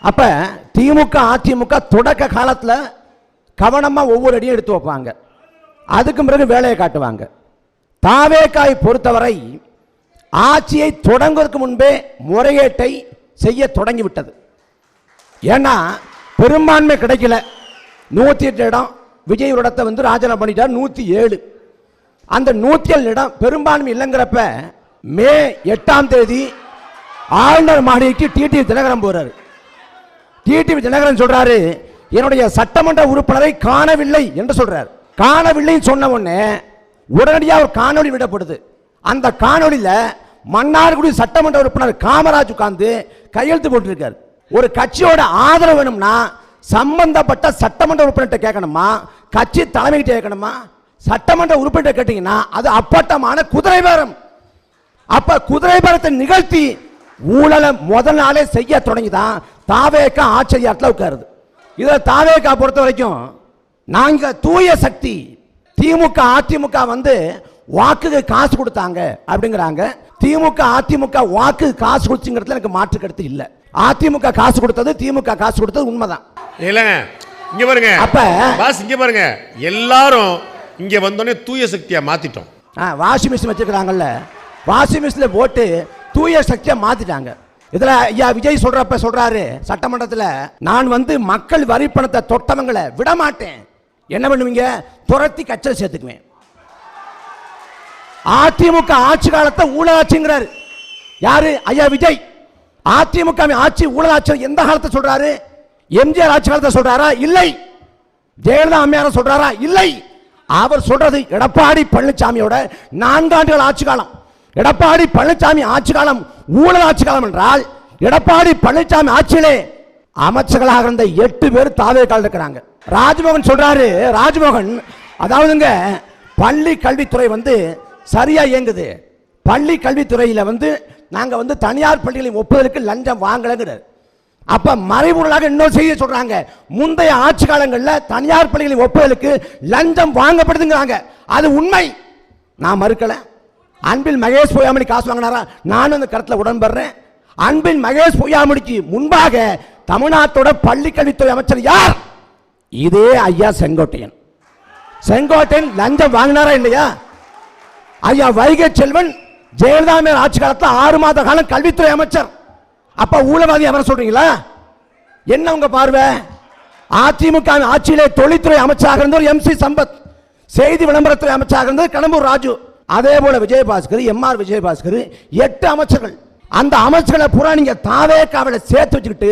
அப்ப திமுக அதிமுக தொடக்க காலத்தில் கவனமா ஒவ்வொரு அடியும் எடுத்து வைப்பாங்க, அதுக்கு பிறகு வேலையை காட்டுவாங்க. தாவேக்காய் பொறுத்தவரை ஆட்சியை தொடங்குவதற்கு முன்பே முறைகேட்டை செய்ய தொடங்கிவிட்டது. ஏன்னா பெரும்பான்மை கிடைக்கல. 108 இடம் விஜய் இடத்தை வந்து ராஜினாமா பண்ணிட்டார். 107 அந்த 107 இடம் பெரும்பான்மை இல்லைங்கிறப்ப மே 8ஆம் தேதி ஆளுநர் மாளிகைக்கு டிடிவி தினகரன் போறாரு. டிடிவி தினகரன் சொல்றாரு, என்னுடைய சட்டமன்ற உறுப்பினரை காணவில்லை என்று சொல்றாரு. காணவில்லை சொன்ன உடனே உடனடியாக ஒரு காணொலி விடப்படுது. அந்த காணொலியில மன்னார்குடி சட்டமன்ற உறுப்பினர் காமராஜ் உட்கார்ந்து கையெழுத்து போட்டிருக்காரு. ஒரு கட்சியோட ஆதரவு வேணும்னா சம்பந்தப்பட்ட சட்டமன்ற உறுப்பினர் கேட்கணுமா, கட்சி தலைமையிட்ட கேட்கணுமா? சட்டமன்ற உறுப்பினர் கேட்டீங்கன்னா அது அப்பட்டமான குதிரை பேரம். அப்ப குதிரை பேரத்தை நிகழ்த்தி ஊழலை முதல் நாளே செய்ய தொடங்கிதான் தாவேகா ஆச்சரியத்தில் உட்காருது. இதை தாவேகா பொறுத்த வரைக்கும் நாங்க தூய சக்தி, திமுக அதிமுக வந்து வாக்குக்கு காசு கொடுத்தாங்க அப்படிங்கிறாங்க. திமுக அதிமுக வாக்கு காசு கொடுத்துங்கிறதுல எனக்கு மாற்று கருத்து இல்லை. அதிமுக காசு கொடுத்தது, திமுக காசு கொடுத்தது உண்மைதான். இல்லங்க இங்க பாருங்க, அப்ப பாஸ் இங்க பாருங்க, எல்லாரும் இங்க வந்தோடனே தூய சக்தியா மாத்திட்டோம். வாஷிங் மிஷின் வச்சிருக்காங்கல்ல, வாஷிங் மிஷின்ல போட்டு தூய சக்தியா மாத்திட்டாங்க. இதுல ஐயா விஜய் சொல்றாரு சட்டமன்றத்தில், நான் வந்து மக்கள் வரி பணத்தை தொட்டவங்களை விட மாட்டேன். என்ன பண்ணுவீங்க? துரத்தி கட்சியில் சேர்த்துக்குவேன். அதிமுக ஆட்சி காலத்தை ஊழலாட்சிங்கிறாரு யாரு? ஐயா விஜய். அதிமுக ஆட்சி ஊழலாட்சி எந்த காலத்தை சொல்றாரு? எம்ஜிஆர் ஆட்சி காலத்தை சொல்றாரா? இல்லை. ஜெயலலிதா அம்மையார் சொல்றாரா? இல்லை. அவர் சொல்றது எடப்பாடி பழனிசாமியோட 4 ஆண்டுகள் ஆட்சி காலம். எடப்பாடி பழனிசாமி ஆட்சி காலம் ஊழல் ஆட்சி காலம் என்றால், எடப்பாடி பழனிசாமி ஆட்சியிலே அமைச்சர்களாக இருந்த 8 பேர் தாவேக்கால் இருக்கிறாங்க. ராஜ்மோகன் சொல்றாரு, ராஜ்மோகன் அதாவதுங்க பள்ளி கல்வித்துறை வந்து சரியா இயங்குது. பள்ளி கல்வித்துறையில வந்து நாங்க வந்து தனியார் பள்ளிகளின் ஒப்புதலுக்கு லஞ்சம் வாங்கலங்கிறார். அப்ப மறைமுறையாக இன்னொரு செய்தி சொல்றாங்க, முந்தைய ஆட்சி காலங்களில் தனியார் பள்ளிகளின் ஒப்புதலுக்கு லஞ்சம் வாங்கப்படுதுங்கிறாங்க. அது உண்மை, நான் மறுக்கல. அன்பில் மகேஷ் பொய்யாமொழி காசு வாங்கினாரா? நானும் அந்த கருத்தில் உடன்படுறேன். அன்பில் மகேஷ் பொய்யாமொழிக்கு முன்பாக தமிழ்நாட்டோட பள்ளி கல்வித்துறை அமைச்சர் யார்? இதே ஐயா செங்கோட்டையன். செங்கோட்டையன் லஞ்சம் வாங்கினாரா இல்லையா? ஐயா வைகை செல்வன் ஜெயலலிதா ஆட்சி காலத்தில் 6 மாத காலம் கல்வித்துறை அமைச்சர். அப்ப ஊழல்வாதி அவரை சொல்றீங்களா? என்ன உங்க பார்வை? அதிமுக ஆட்சியிலே தொழில்துறை அமைச்சராக இருந்தவர் MC சம்பத், செய்தி விளம்பரத்துறை அமைச்சராக இருந்தவர் கடம்பூர் ராஜு, அதே போல விஜயபாஸ்கர், MR விஜயபாஸ்கர், 8 அமைச்சர்கள். அந்த அமைச்சர்களை பூரா நீங்க தாவேக்காவில சேர்த்து வச்சுக்கிட்டு